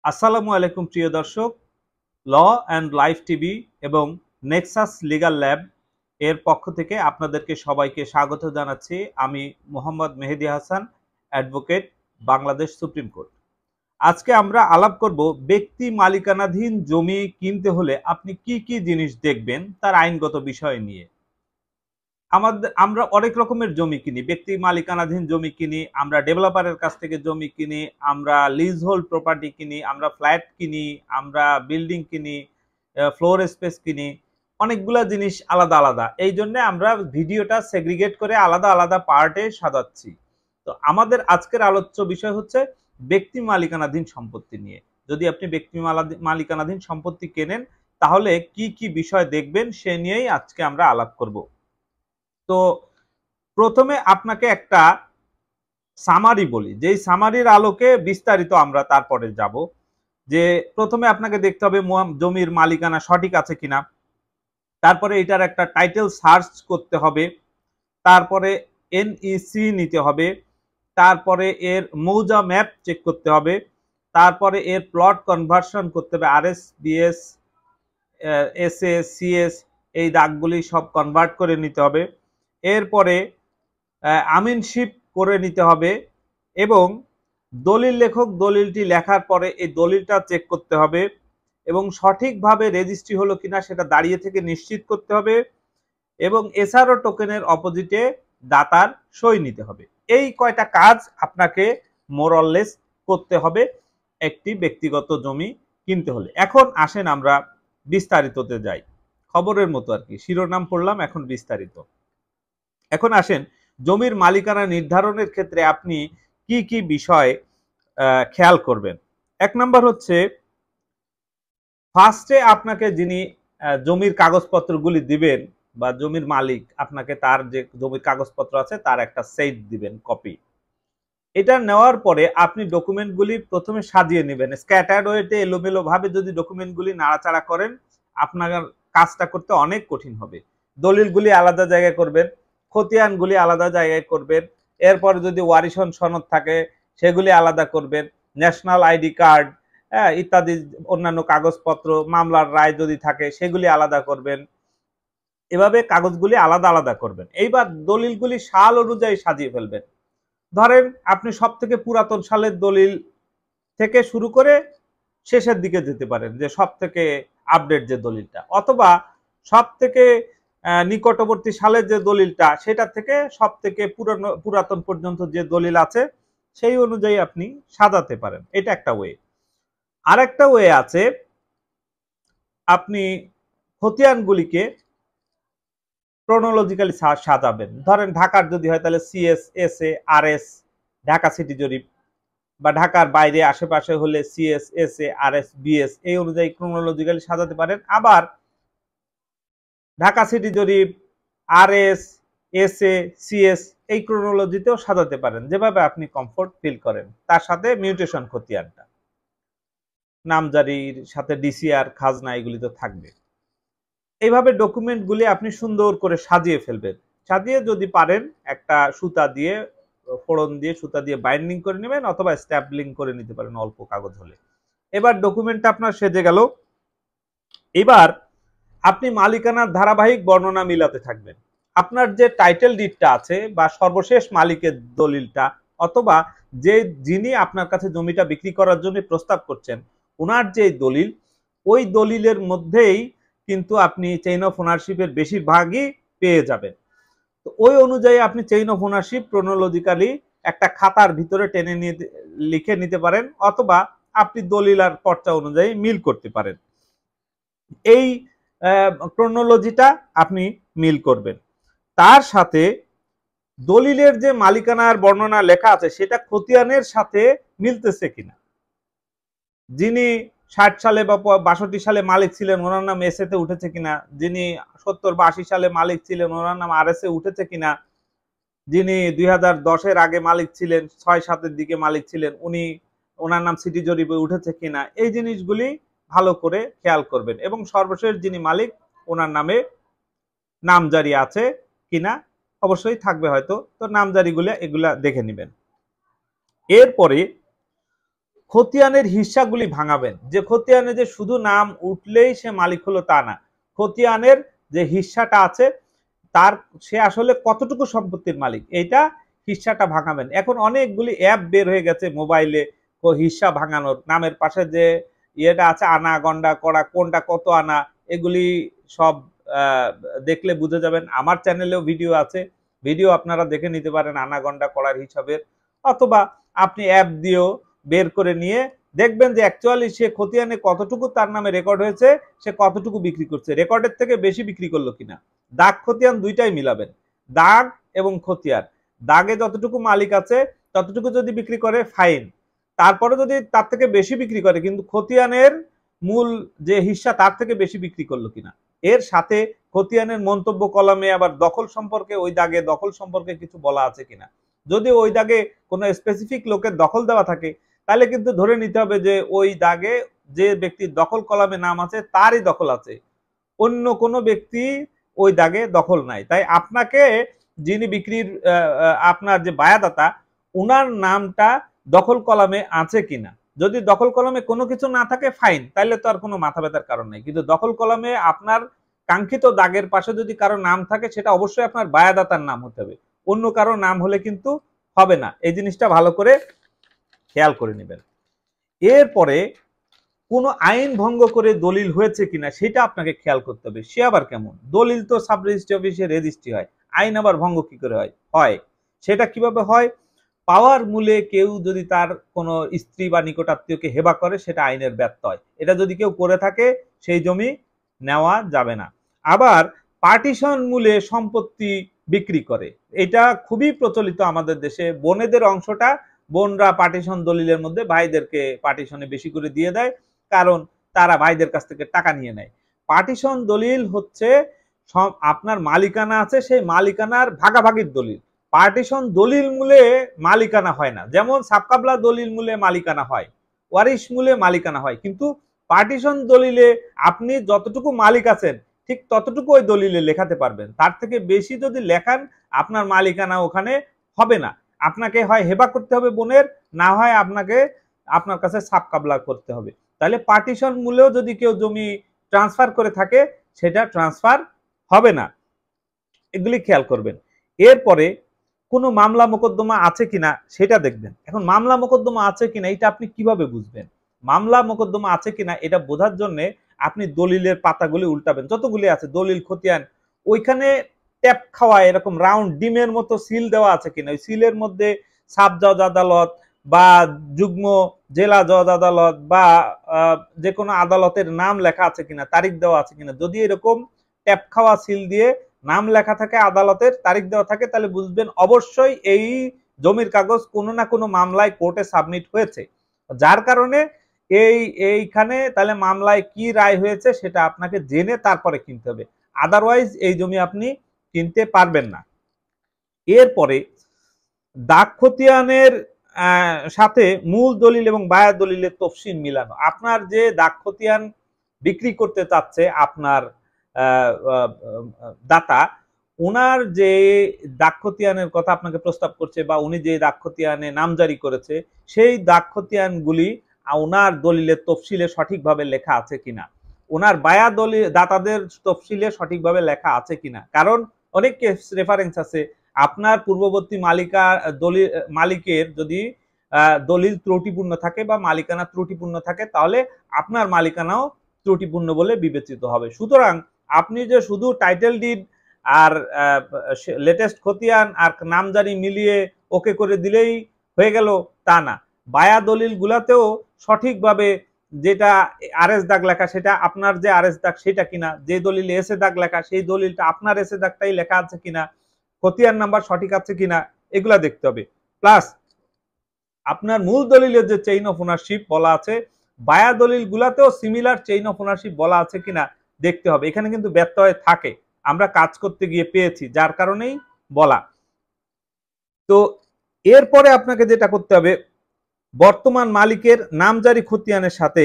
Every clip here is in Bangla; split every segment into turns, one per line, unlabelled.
আসসালামু আলাইকুম প্রিয় দর্শক, ল অ্যান্ড লাইফ টিভি এবং নেক্সাস লিগ্যাল ল্যাব এর পক্ষ থেকে আপনাদেরকে সবাইকে স্বাগত জানাচ্ছি। আমি Mohammad Mehedi Hasan, advocate, Bangladesh supreme court. আজকে আমরা আলাপ করব ব্যক্তি মালিকানাধীন জমি কিনতে হলে আপনি কি কি জিনিস দেখবেন তার আইনগত বিষয় নিয়ে। আমরা অনেক রকমের জমি কিনি, ব্যক্তি মালিকানাধীন জমি কিনি, আমরা ডেভেলপারের কাছ থেকে জমি কিনি, আমরা লিজ হোল্ড প্রপার্টি কিনি, আমরা ফ্ল্যাট কিনি, আমরা বিল্ডিং কিনি, ফ্লোর স্পেস কিনি, অনেকগুলা জিনিস আলাদা আলাদা। এই জন্য আমরা ভিডিওটা সেগ্রিগেট করে আলাদা আলাদা পার্টে সাজাচ্ছি। তো আমাদের আজকের আলোচ্য বিষয় হচ্ছে ব্যক্তি মালিকানাধীন সম্পত্তি নিয়ে। যদি আপনি ব্যক্তি মালিকানাধীন সম্পত্তি কেনেন তাহলে কি কি বিষয় দেখবেন সে নিয়েই আজকে আমরা আলাপ করব। তো প্রথমে আপনাকে একটা সামারি বলি, যেই সামারির আলোকে বিস্তারিত আমরা তারপরে যাব। যে প্রথমে আপনাকে দেখতে হবে জমির মালিকানা সঠিক আছে কিনা, তারপরে এটার একটা টাইটেল সার্চ করতে হবে, তারপরে এনইসি নিতে হবে, তারপরে এর মৌজা ম্যাপ চেক করতে হবে, তারপরে এর প্লট কনভার্সন করতে হবে, আরএস বিএস এসএ সিএস এই দাগগুলি সব কনভার্ট করে নিতে হবে। এরপরে আমিনশিপ করে নিতে হবে এবং দলিল লেখক দলিলটি লেখার পরে এই দলিলটা চেক করতে হবে এবং সঠিকভাবে রেজিস্ট্রি হলো কিনা সেটা দাঁড়িয়ে থেকে নিশ্চিত করতে হবে এবং এসআরও টোকেনের অপোজিটে দাতার সই নিতে হবে। এই কয়টা কাজ আপনাকে মোরললেস করতে হবে একটি ব্যক্তিগত জমি কিনতে হলে। এখন আসেন আমরা বিস্তারিততে যাই, খবরের মতো আর কি, শিরোনাম পড়লাম, এখন বিস্তারিত। এখন আসেন জমির মালিকানা নির্ধারণের ক্ষেত্রে আপনি কি কি বিষয় খেয়াল করবেন। এক নম্বর হচ্ছে, ফার্স্টে আপনাকে যিনি জমির কাগজপত্রগুলি দিবেন বা জমির মালিক আপনাকে তার যে জমির কাগজপত্র আছে তার একটা সেট দিবেন, কপি। এটা নেওয়ার পরে আপনি ডকুমেন্টগুলি প্রথমে সাজিয়ে নেবেন। স্ক্যাটার্ড ওয়েতে এলোমেলো ভাবে যদি ডকুমেন্টগুলি নাড়াচাড়া করেন আপনার কাজটা করতে অনেক কঠিন হবে। দলিলগুলি আলাদা জায়গায় করবেন, খতিয়ানগুলি আলাদা জায়গায় করবেন, এরপর যদি ওয়ারিশন সনদ থাকে সেগুলি আলাদা করবেন, ন্যাশনাল আইডি কার্ড ইত্যাদি অন্যান্য কাগজপত্র, মামলার রায় যদি থাকে সেগুলি আলাদা করবেন। এভাবে কাগজগুলি আলাদা আলাদা করবেন। এইবার দলিলগুলি সাল অনুযায়ী সাজিয়ে ফেলবেন। ধরেন আপনি সব থেকে পুরাতন সালের দলিল থেকে শুরু করে শেষের দিকে যেতে পারেন, যে সব থেকে আপডেট যে দলিলটা, অথবা সব থেকে নিকটবর্তী সালের যে দলিলটা সেটা থেকে সব থেকে পুরাতন পর্যন্ত যে দলিল আছে সেই অনুযায়ী আপনি সাজাতে পারেন। এটা একটা ওয়ে। আর একটা ওয়ে আছে, আপনি খতিয়ানগুলিকে ক্রোনোলজিক্যালি সাজাবেন। ধরেন ঢাকার যদি হয় তাহলে CS SA RS Dhaka city জরিপ, বা ঢাকার বাইরে আশেপাশে হলে সিএস এসএ আরএস বিএস, এই অনুযায়ী ক্রোনোলজিক্যালি সাজাতে পারেন। আবার ঢাকা সিটি জরিপ আরএস এসএ সিএস এই ক্রোনোলজিতেও সাজাতে পারেন, যেভাবে আপনি কমফোর্ট ফিল করেন। তার সাথে মিউটেশন খতিয়ানটা, নামজারির সাথে ডিসিআর খাজনা এগুলি তো থাকবে। এইভাবে ডকুমেন্টগুলি আপনি সুন্দর করে সাজিয়ে ফেলবেন। সাজিয়ে যদি পারেন একটা সুতা দিয়ে, ফোড়ন দিয়ে সুতা দিয়ে বাইন্ডিং করে নেবেন, অথবা স্ট্যাপলিং করে নিতে পারেন অল্প কাগজ হলে। এবার ডকুমেন্টটা আপনার সেজে গেল। এবার আপনি মালিকানার ধারাবাহিক বর্ণনা মিলাতে থাকবেন। আপনার যে টাইটেল ডিডটা আছে বা সর্বশেষ মালিকের দলিলটা, অথবা যে যিনি আপনার কাছে জমিটা বিক্রি করার জন্য প্রস্তাব করছেন ওনার যে দলিল, ওই দলিলের মধ্যেই কিন্তু আপনি চেইন অফ ওনারশিপের বেশিরভাগই পেয়ে যাবেন। তো ওই অনুযায়ী আপনি চেইন অফ ওনারশিপ ক্রোনোলজিক্যালি একটা খাতার ভিতরে টেনে নিয়ে লিখে নিতে পারেন, অথবা আপনি দলিল আর পর্চা অনুযায়ী মিল করতে পারেন। এই ক্রোনোলজিটা আপনি মিল করবেন। তার সাথে দলিলের যে মালিকানার বর্ণনা লেখা আছে সেটা খতিয়ানের সাথে মিলতেছে কিনা। যিনি 60 সালে বা 62 সালে মালিক ছিলেন ওনার নাম এসএতে উঠেছে কিনা, যিনি 70 বা 80 সালে মালিক ছিলেন ওনার নাম আরএসএ উঠেছে কিনা, যিনি 2010-এর আগে মালিক ছিলেন, 6-7-এর দিকে মালিক ছিলেন, ওনার নাম সিটি জরিপে উঠেছে কিনা, এই জিনিসগুলি ভালো করে খেয়াল করবেন। এবং সর্বশেষ যিনি মালিক ওনার নামে নামজারি আছে কিনা, অবশ্যই থাকবে হয়তো, তো নামজারিগুলো এগুলা দেখে নেবেন। এরপরে খতিয়ানের হিস্সাগুলি ভাঙাবেন। যে খতিয়ানে যে শুধু নাম উঠলেই সে মালিক হলো তা না, খতিয়ানের যে হিস্সাটা আছে তার সে আসলে কতটুকু সম্পত্তির মালিক এইটা হিস্সাটা ভাঙাবেন। এখন অনেকগুলি অ্যাপ বের হয়ে গেছে মোবাইলে হিস্সা ভাঙানোর, নামের পাশে যে ইয়েটা আছে আনা গন্ডা করা কোনটা কত আনা এগুলি সব দেখলে বুঝে যাবেন। আমার চ্যানেলেও ভিডিও আছে, ভিডিও আপনারা দেখে নিতে পারেন আনা গন্ডা করার হিসাবের, অথবা আপনি অ্যাপ দিয়েও বের করে নিয়ে দেখবেন যে অ্যাকচুয়ালি সে খতিয়ানে কতটুকু তার নামে রেকর্ড হয়েছে, সে কতটুকু বিক্রি করছে, রেকর্ডের থেকে বেশি বিক্রি করলো কিনা। দাগ খতিয়ান দুইটাই মিলাবেন, দাগ এবং খতিয়ান। দাগে যতটুকু মালিক আছে ততটুকু যদি বিক্রি করে ফাইন, তারপরে যদি তার থেকে বেশি বিক্রি করে কিন্তু খতিয়ানের মূল যে হিস্সা তার থেকে বেশি বিক্রি করলো কিনা। এর সাথে খতিয়ানের মন্তব্য কলামে আবার দখল সম্পর্কে, ওই দাগে দখল সম্পর্কে কিছু বলা আছে কিনা। যদি ওই দাগে কোনো স্পেসিফিক লোকের দখল দেওয়া থাকে তাহলে কিন্তু ধরে নিতে হবে যে ওই দাগে যে ব্যক্তির দখল কলামে নাম আছে তারই দখল আছে, অন্য কোনো ব্যক্তি ওই দাগে দখল নাই। তাই আপনাকে যিনি বিক্রির আপনার যে বায়াদাতা উনার নামটা দখল কলামে আছে কিনা। যদি দখল কলামে কোনো কিছু না থাকে ফাইন, তাইলে তো আর কোনো মাথা ব্যথার কারণ নেই। কিন্তু দখল কলামে আপনার কাঙ্ক্ষিত দাগের পাশে যদি কারো নাম থাকে সেটা অবশ্যই আপনার বায়াদাতার নাম হতে হবে, অন্য কারো নাম হলে কিন্তু হবে না। এই জিনিসটা ভালো করে খেয়াল করে নেবেন। এরপরে কোনো আইন ভঙ্গ করে দলিল হয়েছে কিনা সেটা আপনাকে খেয়াল করতে হবে। সে আবার কেমন? দলিল তো সাব রেজিস্ট্রি অফিসে রেজিস্ট্রি হয়, আইন আবার ভঙ্গ কি করে হয়? সেটা কিভাবে হয়? পাওয়ার মূলে কেউ যদি তার কোনো স্ত্রী বা নিকটাত্মীয়কে হেবা করে সেটা আইনের ব্যত্যয়। এটা যদি কেউ করে থাকে সেই জমি নেওয়া যাবে না। আবার পার্টিশন মূলে সম্পত্তি বিক্রি করে, এটা খুবই প্রচলিত আমাদের দেশে। বোনেদের অংশটা বোনরা পার্টিশন দলিলের মধ্যে ভাইদেরকে পার্টিশনে বেশি করে দিয়ে দেয়, কারণ তারা ভাইদের কাছ থেকে টাকা নিয়ে নেয়। পার্টিশন দলিল হচ্ছে আপনার মালিকানা আছে, সেই মালিকানার ভাগাভাগির দলিল। পার্টিশন দলিল মূলে মালিকানা হয় না, যেমন সাবকাবলা দলিল মূলে মালিকানা হয়, ওয়ারিশ মূলে মালিকানা হয়, কিন্তু পার্টিশন দলিলে আপনি যতটুকু মালিক আছেন ঠিক ততটুকু ওই দলিলে লেখাতে পারবেন। তার থেকে বেশি যদি লেখান আপনার মালিকানা ওখানে হবে না। আপনাকে হয় হেবা করতে হবে বোনের, না হয় আপনাকে আপনার কাছে সাবকাবলা করতে হবে। তাহলে পার্টিশন মূলেও যদি কেউ জমি ট্রান্সফার করে থাকে সেটা ট্রান্সফার হবে না, এগুলি খেয়াল করবেন। এরপরে কোনো মামলা মোকদ্দমা আছে কিনা সেটা দেখবেন। এখন মামলা মোকদ্দমা আছে কিনা এটা আপনি কিভাবে বুঝবেন? মামলা মোকদ্দমা আছে কিনা এটা বোঝার জন্য আপনি দলিলের পাতাগুলি উল্টাবেন, যতগুলি আছে দলিল খতিয়ান, ওইখানে ট্যাপ খাওয়া এরকম রাউন্ড ডিমের মতো সিল দেওয়া আছে কিনা, ওই সিলের মধ্যে সাব জজ আদালত বা যুগ্ম জেলা জজ আদালত বা যে কোনো আদালতের নাম লেখা আছে কিনা, তারিখ দেওয়া আছে কিনা। যদি এরকম ট্যাপ খাওয়া সিল দিয়ে নাম লেখা থাকে, আদালতের তারিখ দেওয়া থাকে, তাহলে বুঝবেন অবশ্যই এই জমির কাগজ কোনো না কোনো মামলায় কোর্টে সাবমিট হয়েছে, যার কারণে এইখানে তাহলে মামলায় কি রায় হয়েছে সেটা আপনাকে জেনে তারপরে কিনতে হবে, আদারওয়াইজ এই জমি আপনি কিনতে পারবেন না। এরপরে দাগ খতিয়ানের সাথে মূল দলিল এবং বায়া দলিলের তফসিল মিলানো। আপনার যে দাগ খতিয়ান বিক্রি করতে চাচ্ছে আপনার দাতা, ওনার যে দাগ খতিয়ানের কথা আপনাকে প্রস্তাব করছে বা উনি যে দাগ খতিয়ানে নামজারি করেছে সেই দাগ খতিয়ানগুলি ওনার দলিলের তফসিলে সঠিকভাবে লেখা আছে কিনা, ওনার বায়া দলিল দাতাদের তফসিলে সঠিকভাবে লেখা আছে কিনা। কারণ অনেক কেস রেফারেন্স আছে, আপনার পূর্ববর্তী মালিকের যদি দলিল ত্রুটিপূর্ণ থাকে বা মালিকানা ত্রুটিপূর্ণ থাকে তাহলে আপনার মালিকানাও ত্রুটিপূর্ণ বলে বিবেচিত হবে। সুতরাং আপনি যে শুধু টাইটেল ডিড আর লেটেস্ট খতিয়ান আর নামজারি মিলিয়ে ওকে করে দিলেই হয়ে গেল তা না, বায়া দলিল গুলাতেও সঠিকভাবে যেটা আরএস দাগ লেখা সেটা আপনার যে আরএস দাগ সেটা কিনা, যে দলিলে এসে দাগ লেখা সেই দলিলটা আপনার এসে দাগটাই লেখা আছে কিনা, খতিয়ান নাম্বার সঠিক আছে কিনা, এগুলা দেখতে হবে। প্লাস আপনার মূল দলিলের যে চেইন অফ ওনারশিপ বলা আছে বায়া দলিল গুলাতেও সিমিলার চেইন অফ ওনারশিপ বলা আছে কিনা দেখতে হবে। এখানে কিন্তু ব্যত্যয় থাকে, আমরা কাজ করতে গিয়ে পেয়েছি, যার কারণেই বলা। তো এরপরে আপনাকে যেটা করতে হবে, বর্তমান মালিকের নামজারি খতিয়ানের সাথে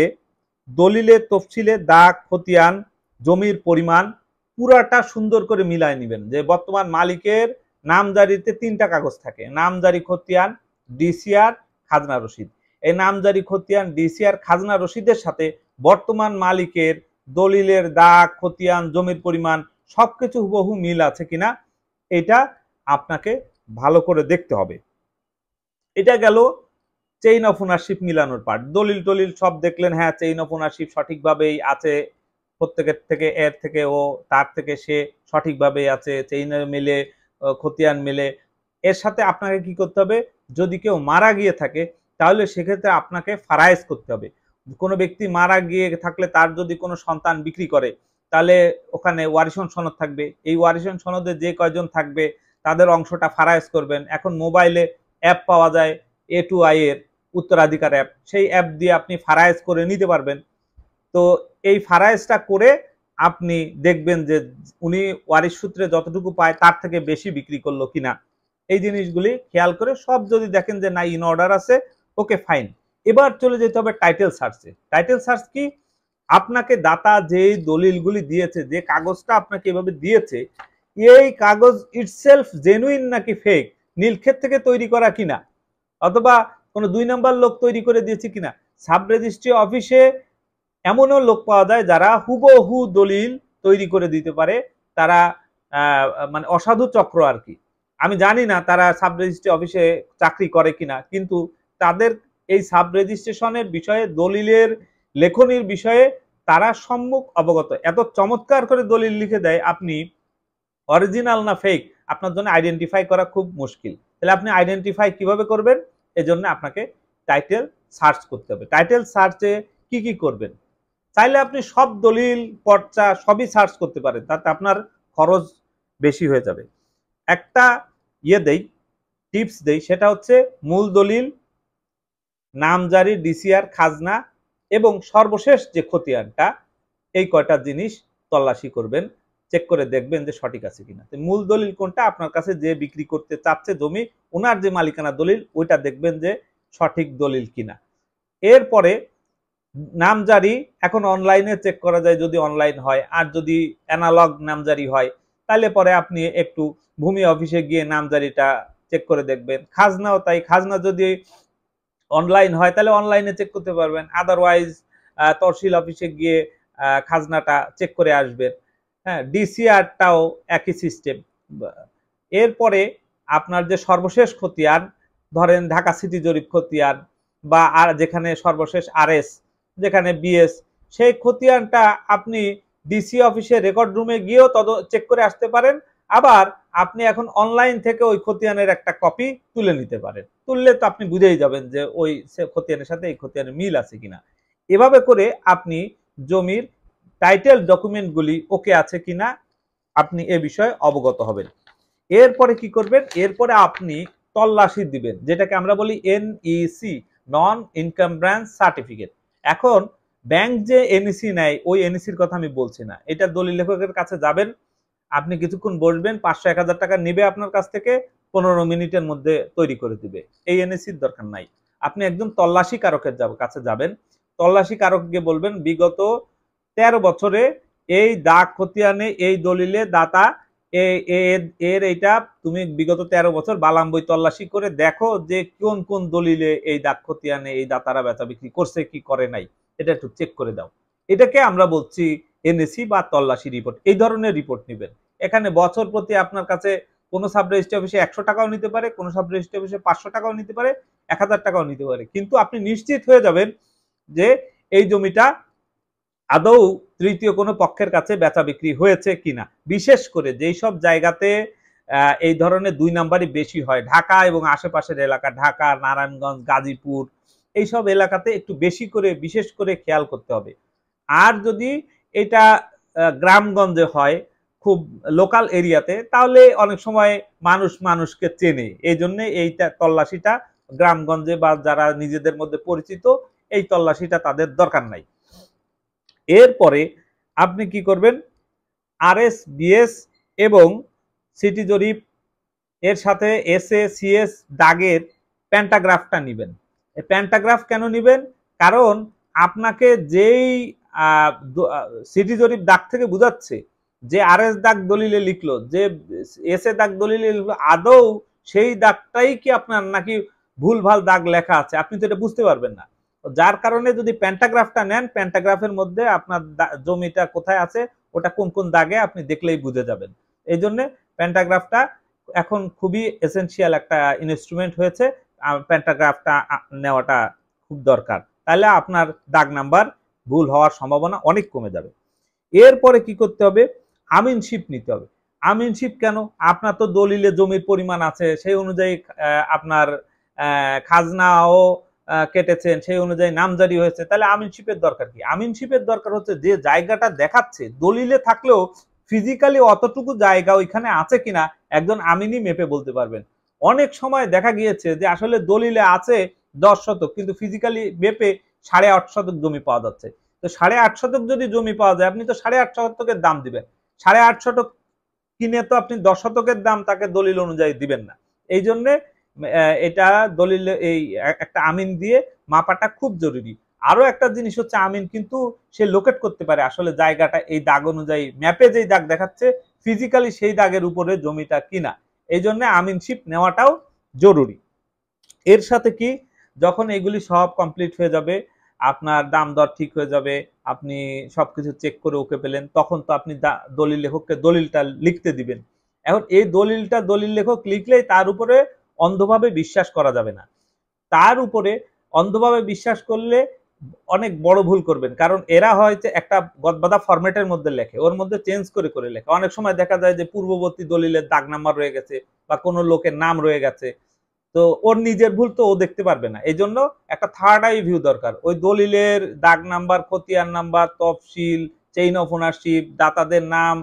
দলিলের তফসিলে দাগ খতিয়ান জমির পরিমাণ পুরাটা সুন্দর করে মিলায় নেবেন। যে বর্তমান মালিকের নামজারিতে 3টা কাগজ থাকে, নামজারি খতিয়ান, ডিসিআর, খাজনা রসিদ। এই নামজারি খতিয়ান, ডিসিআর, খাজনা রসিদের সাথে বর্তমান মালিকের দলিলের দাগ, খতিয়ান, জমির পরিমাণ সবকিছু হুবহু মিল আছে কিনা এটা আপনাকে ভালো করে দেখতে হবে। এটা গেল চেইন অফ ওনারশিপ মিলানোর পার্ট। দলিল টলিল সব দেখলেন, হ্যাঁ চেইন অফ ওনারশিপ সঠিকভাবেই আছে, প্রত্যেকের থেকে এর থেকে ও, তার থেকে সে সঠিকভাবেই আছে, চেইনের মিলে, খতিয়ান মিলে। এর সাথে আপনাকে কি করতে হবে, যদি কেউ মারা গিয়ে থাকে তাহলে সেক্ষেত্রে আপনাকে ফারায়েজ করতে হবে। কোনো ব্যক্তি মারা গিয়ে থাকলে তার যদি কোনো সন্তান বিক্রি করে তাহলে ওখানে ওয়ারিশন সনদ থাকবে, এই ওয়ারিশন সনদে যে কয়জন থাকবে তাদের অংশটা ফারায়েজ করবেন। এখন মোবাইলে অ্যাপ পাওয়া যায় A2I এর উত্তরাধিকার অ্যাপ, সেই অ্যাপ দিয়ে আপনি ফারায়েজ করে নিতে পারবেন। তো এই ফারায়েজটা করে আপনি দেখবেন যে উনি ওয়ারিশ সূত্রে যতটুকু পায় তার থেকে বেশি বিক্রি করলো কিনা। এই জিনিসগুলি খেয়াল করে সব যদি দেখেন যে না ইন অর্ডার আছে, ওকে ফাইন। এবার চলে যেতে হবে টাইটেল সার্চে। টাইটেল সার্চ কি, আপনাকে দাতা যে দলিলগুলি দিয়েছে, যে কাগজটা আপনাকে এভাবে দিয়েছে, এই কাগজ ইটসেলফ জেনুইন নাকি ফেক, নীলক্ষেত থেকে তৈরি করা কিনা, অথবা কোনো 2 নম্বর লোক তৈরি করে দিয়েছে কিনা। সাব রেজিস্ট্রি অফিসে এমনও লোক পাওয়া যায় যারা হুবহু দলিল তৈরি করে দিতে পারে, তারা মানে অসাধু চক্র আর কি। আমি জানি না তারা সাব রেজিস্ট্রি অফিসে চাকরি করে কিনা, কিন্তু তাদের এই সাব রেজিস্ট্রেশনের বিষয়ে, দলিলের লেখনির বিষয়ে তারা সম্মুখ অবগত। এত চমৎকার করে দলিল লিখে দেয়, আপনি অরিজিনাল না ফেক আপনার জন্য আইডেন্টিফাই করা খুব মুশকিল। তাহলে আপনি আইডেন্টিফাই কিভাবে করবেন, এজন্য আপনাকে টাইটেল সার্চ করতে হবে। টাইটেল সার্চে কি কি করবেন, চাইলে আপনি সব দলিল পর্চা সবই সার্চ করতে পারেন, তাতে আপনার খরচ বেশি হয়ে যাবে। একটা টিপস দেই, সেটা হচ্ছে মূল দলিল, নামজারি, ডিসিআর, খাজনা এবং সর্বশেষ যে খতিয়ানটা, এই কয়টা জিনিস তল্লাশি করবেন, চেক করে দেখবেন যে সঠিক আছে কিনা। মূল দলিল কোনটা, আপনার কাছে যে বিক্রি করতে চাচ্ছে জমি, ওনার যে মালিকানা দলিল, ওইটা দেখবেন যে সঠিক দলিল কিনা। এরপরে নামজারি, এখন অনলাইনে চেক করা যায় যদি অনলাইন হয়, আর যদি অ্যানালগ নামজারি হয় তাহলে পরে আপনি একটু ভূমি অফিসে গিয়ে নামজারিটা চেক করে দেখবেন। খাজনাও তাই, খাজনা যদি অনলাইন হয় তাহলে অনলাইনে চেক করতে পারবেন, আদারওয়াইজ তহসিল অফিসে গিয়ে খাজনাটা চেক করে আসবেন। হ্যাঁ, ডিসিআরটাও একই সিস্টেম। এরপরে আপনার যে সর্বশেষ খতিয়ান, ধরেন ঢাকা সিটি জরিপ খতিয়ান, বা আর যেখানে সর্বশেষ আরএস, যেখানে বিএস, সেই খতিয়ানটা আপনি ডিসি অফিসে রেকর্ড রুমে গিয়েও চেক করে আসতে পারেন। আবার আপনি এখন অনলাইন থেকে ওই খতিয়ানের একটা কপি তুলে নিতে পারেন, তুললে তো আপনি বুঝেই যাবেন যে ওই খতিয়ানের সাথে এই খতিয়ানের মিল আছে কিনা। এভাবে করে আপনি জমির টাইটেল ডকুমেন্টগুলি ওকে আছে কিনা আপনি এ বিষয়ে অবগত হবেন। এরপরে কি করবেন, এরপরে আপনি তল্লাশি দিবেন, যেটাকে আমরা বলি NEC, নন ইনকামব্রান্স সার্টিফিকেট। এখন ব্যাংক যে NEC নেয়, ওই NECর কথা আমি বলছি না। এটা দলিল লেখকের কাছে যাবেন, আপনি কিছুক্ষণ বসবেন, 500-1000 টাকা নিবে আপনার কাছ থেকে, 15 মিনিটের মধ্যে তৈরি করে দিবে। এই NECর দরকার নাই। আপনি একজন তল্লাশি কারকের কাছে যাবেন, তল্লাশি কারককে বলবেন বিগত 13 বছরে এই দাগ খতিয়ানে, এই দলিলে দাতা এর এইটা তুমি বিগত 13 বছর বালাম বই তল্লাশি করে দেখো যে কোন কোন দলিলে এই দাগ খতিয়ানে এই দাতারা বেচা বিক্রি করছে কি করে নাই, এটা একটু চেক করে দাও। এটাকে আমরা বলছি NEC বা তল্লাশি রিপোর্ট। এই ধরনের রিপোর্ট নেবেন। এখানে বছর প্রতি আপনার কাছে কোনো সাব রেজিস্ট্রি অফিসে 100 টাকাও নিতে পারে, কোনো সাব রেজিস্ট্রি অফিসে 500 টাকাও নিতে পারে, 1000 টাকাও নিতে পারে, কিন্তু আপনি নিশ্চিত হয়ে যাবেন যে এই জমিটা আদৌ তৃতীয় কোনো পক্ষের কাছে বেচা বিক্রি হয়েছে কিনা। বিশেষ করে যেই সব জায়গাতে এই ধরনের 2 নাম্বারই বেশি হয়, ঢাকা এবং আশেপাশের এলাকা, ঢাকা, নারায়ণগঞ্জ, গাজীপুর, এইসব এলাকাতে একটু বেশি করে বিশেষ করে খেয়াল করতে হবে। আর যদি এটা গ্রামগঞ্জে হয়, খুব লোকাল এরিয়াতে, তাহলে অনেক সময় মানুষ মানুষকে চেনে, এই জন্য এইটা তল্লাশিটা গ্রামগঞ্জে বা যারা নিজেদের মধ্যে পরিচিত, এই তল্লাশিটা তাদের দরকার নাই। এরপরে আপনি কি করবেন, আরএস, বিএস এবং সিটি জরিপ, এর সাথে SA, CS দাগের প্যান্টাগ্রাফটা নেবেন। এই প্যান্টাগ্রাফ কেন নেবেন, কারণ আপনাকে যেই সিটি জরিপ দাগ থেকে বোঝাচ্ছে যে আরএস দাগ দলিলে লিখলো, যে SA দাগ দলিলে লিখলো, আদৌ সেই দাগটাই কি আপনার, নাকি ভুলভাল দাগ লেখা আছে, আপনি তো এটা বুঝতে পারবেন না। যার কারণে যদি প্যান্টাগ্রাফটা নেন, প্যান্টাগ্রাফের মধ্যে আপনার জমিটা কোথায় আছে, ওটা কোন কোন দাগে আপনি দেখলেই বুঝে যাবেন। এই জন্য প্যান্টাগ্রাফটা এখন খুবই এসেনশিয়াল একটা ইনস্ট্রুমেন্ট হয়েছে। প্যান্টাগ্রাফটা নেওয়াটা খুব দরকার, তাহলে আপনার দাগ নাম্বার ভুল হওয়ার সম্ভাবনা অনেক কমে যাবে। এরপরে কি করতে হবে, আমিনশিপ নিতে হবে। আমিনশিপ কেন? আপনার তো দলিলে জমির পরিমাণ আছে, সেই অনুযায়ী আপনার খাজনাও কেটেছেন, সেই অনুযায়ী নামজারি হয়েছে, তাহলে আমিনশিপের দরকার কি? আমিনশিপের দরকার হচ্ছে যে জায়গাটা দেখাচ্ছে দলিলে থাকলেও ফিজিক্যালি অতটুকু জায়গা ওইখানে আছে কিনা একজন আমিনই মেপে বলতে পারবেন। অনেক সময় দেখা গিয়েছে যে আসলে দলিলে আছে 10 শতক, কিন্তু ফিজিক্যালি মেপে 8.5 শতক জমি পাওয়া যাচ্ছে। তো 8.5 শতক যদি জমি পাওয়া যায়, আপনি তো 8.5 শতকের দাম দিবেন, 8.5 শতক কিনে তো আপনি 10 শতকের দাম তাকে দলিল অনুযায়ী দিবেন না। এই জন্য এটা দলিল এই একটা আমিন দিয়ে মাপাটা খুব জরুরি। আরো একটা জিনিস হচ্ছে আমিন কিন্তু সে লোকেট করতে পারে আসলে জায়গাটা এই দাগ অনুযায়ী, ম্যাপে যেই দাগ দেখাচ্ছে ফিজিক্যালি সেই দাগের উপরে জমিটা কিনা। এই জন্য আমিনশিপ নেওয়াটাও জরুরি। এর সাথে কি, যখন এগুলি সব কমপ্লিট হয়ে যাবে, আপনার দাম দর ঠিক হয়ে যাবে, আপনি সবকিছু চেক করে ওকে পেলেন, তখন তো আপনি দলিল লেখককে দলিলটা লিখতে দিবেন। এখন এই দলিলটা দলিল লেখক লিখলেই তার উপরে অন্ধভাবে বিশ্বাস করা যাবে না। তার উপরে অন্ধভাবে বিশ্বাস করলে অনেক বড় ভুল করবেন, কারণ এরা হয়তো একটা গদবাদা ফরম্যাটের মধ্যে লেখে, ওর মধ্যে চেঞ্জ করে করে লেখে। অনেক সময় দেখা যায় যে পূর্ববর্তী দলিলের দাগ নাম্বার রয়ে গেছে বা কোনো লোকের নাম রয়ে গেছে, তো ওর নিজের ভুল তো ও দেখতে পারবে না। এই জন্য একটা থার্ড আই ভিউ দরকার। ওই দলিলের দাগ নাম্বার, খতিয়ান নাম্বার, তফসিল, চেইন অফ ওনারশিপ, দাতাদের নাম,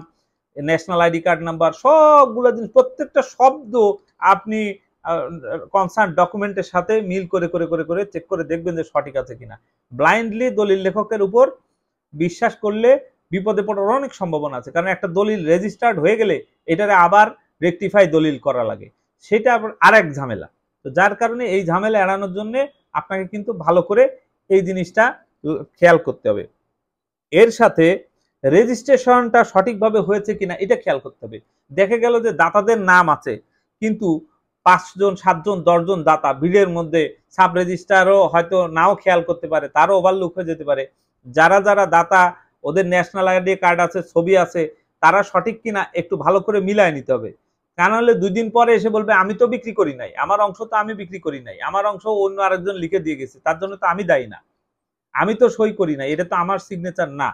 ন্যাশনাল আইডি কার্ড নাম্বার, সবগুলো জিনিস প্রত্যেকটা শব্দ আপনি কনসার্ন ডকুমেন্টের সাথে মিল করে করে করে করে চেক করে দেখবেন যে সঠিক আছে কিনা। ব্লাইন্ডলি দলিল লেখকের উপর বিশ্বাস করলে বিপদে পড়ার অনেক সম্ভাবনা আছে, কারণ একটা দলিল রেজিস্টার্ড হয়ে গেলে এটারে আবার রেকটিফাই দলিল করা লাগে, সেটা আবার আরেক ঝামেলা। তো যার কারণে এই ঝামেলা এড়ানোর জন্য আপনাকে কিন্তু ভালো করে এই জিনিসটা খেয়াল করতে হবে। এর সাথে রেজিস্ট্রেশনটা সঠিকভাবে হয়েছে কিনা এটা খেয়াল করতে হবে। দেখে গেল যে দাতাদের নাম আছে, কিন্তু 5 জন 7 জন 10 জন দাতা ভিড়ের মধ্যে, সাব রেজিস্ট্রারও হয়তো নাও খেয়াল করতে পারে, তারও ওভারলুক হয়ে যেতে পারে। যারা যারা দাতা, ওদের ন্যাশনাল আইডি কার্ড আছে, ছবি আছে, তারা সঠিক কিনা একটু ভালো করে মিলায় নিতে হবে। তা নাহলে 2 দিন পরে এসে বলবে আমি তো বিক্রি করি নাই, আমার অংশ তো আমি বিক্রি করি নাই, আমার অংশ অন্য আরেকজন লিখে দিয়ে গেছে, তার জন্য তো আমি দায়ী না, আমি তো সই করি নাই, এটা তো আমার সিগনেচার না।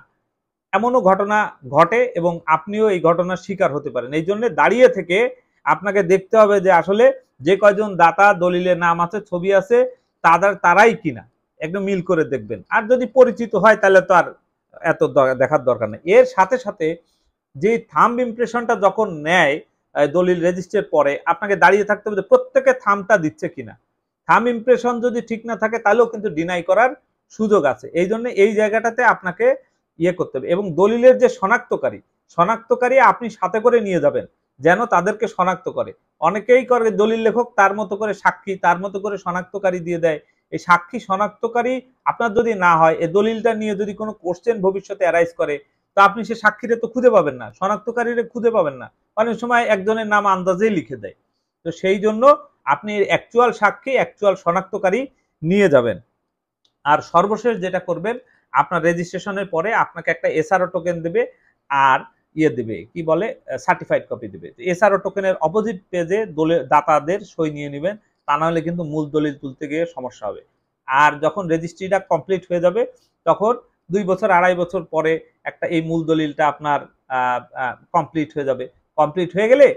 এমনও ঘটনা ঘটে এবং আপনিও এই ঘটনার শিকার হতে পারেন। এই জন্য দাঁড়িয়ে থেকে আপনাকে দেখতে হবে যে আসলে যে কয়জন দাতা দলিলের নাম আছে, ছবি আছে, তারাই কিনা একদম মিল করে দেখবেন। আর যদি পরিচিত হয় তাহলে তো আর এত দেখার দরকার নেই। এর সাথে সাথে যে থাম্ব ইমপ্রেশনটা যখন নেয় দলিল রেজিস্ট্রের পরে, আপনাকে দাঁড়িয়ে থাকতে হবে যে প্রত্যেকে থাম্বটা দিচ্ছে কিনা। থাম্ব ইমপ্রেশন যদি ঠিক না থাকে তাহলেও কিন্তু ডিনাই করার সুযোগ আছে। এই জন্য এই জায়গাটাতে আপনাকে ইয়ে করতে হবে। এবং দলিলের যে শনাক্তকারী আপনি সাথে করে নিয়ে যাবেন, যেন তাদেরকে শনাক্ত করে। অনেকেই করে দলিল লেখক তার মতো করে সাক্ষী, তার মতো করে শনাক্তকারী দিয়ে দেয়। এই সাক্ষী শনাক্তকারী আপনার যদি না হয়, এই দলিলটা নিয়ে যদি কোনো কোশ্চেন ভবিষ্যতে অ্যারাইজ করে, তো আপনি সে সাক্ষীরে তো খুঁজে পাবেন না, শনাক্তকারীরে খুঁজে পাবেন না। অনেক সময় একজনের নাম আন্দাজেই লিখে দেয়। তো সেই জন্য আপনি অ্যাকচুয়াল সাক্ষী, অ্যাকচুয়াল শনাক্তকারী নিয়ে যাবেন। আর সর্বশেষ যেটা করবেন, আপনার রেজিস্ট্রেশনের পরে আপনাকে একটা এসআরও টোকেন দেবে, আর ইয়ে দেবে, কি বলে, সার্টিফাইড কপি দেবে। এসআরও টোকেনের অপোজিট পেজে দাতাদের সই নিয়ে নেবেন, তা নাহলে কিন্তু মূল দলিল তুলতে গিয়ে সমস্যা হবে। আর যখন রেজিস্ট্রিটা কমপ্লিট হয়ে যাবে, তখন 2 বছর 2.5 বছর পরে একটা এই মূল দলিলটা আপনার কমপ্লিট হয়ে যাবে। কমপ্লিট হয়ে গেলে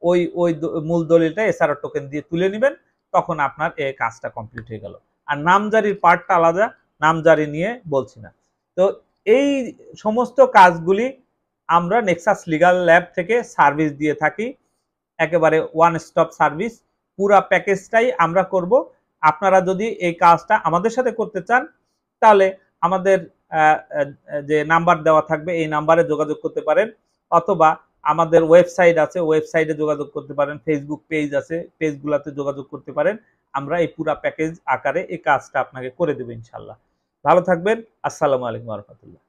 ওই ওই মূল দলিলটা এসআরও টোকেন দিয়ে তুলে নেবেন, তখন আপনার এই কাজটা কমপ্লিট হয়ে গেল। আর নামজারির পার্টটা আলাদা, নামজারি নিয়ে বলছি না। তো এই সমস্ত কাজগুলি আমরা নেক্সাস লিগাল ল্যাব থেকে সার্ভিস দিয়ে থাকি, একেবারে ওয়ান স্টপ সার্ভিস। পুরা প্যাকেজটাই আমরা করব। আপনারা যদি এই কাজটা আমাদের সাথে করতে চান, তাহলে আমাদের যে নাম্বার দেওয়া থাকবে এই নাম্বারে যোগাযোগ করতে পারেন, অথবা আমাদের ওয়েবসাইট আছে, ওয়েবসাইটে যোগাযোগ করতে পারেন, ফেসবুক পেজ আছে, পেজগুলোতে যোগাযোগ করতে পারেন। আমরা এই পুরা প্যাকেজ আকারে এই কাজটা আপনাকে করে দেব ইনশাল্লাহ। ভালো থাকবেন। আসসালামু আলাইকুম ওয়া রাহমাতুল্লাহ।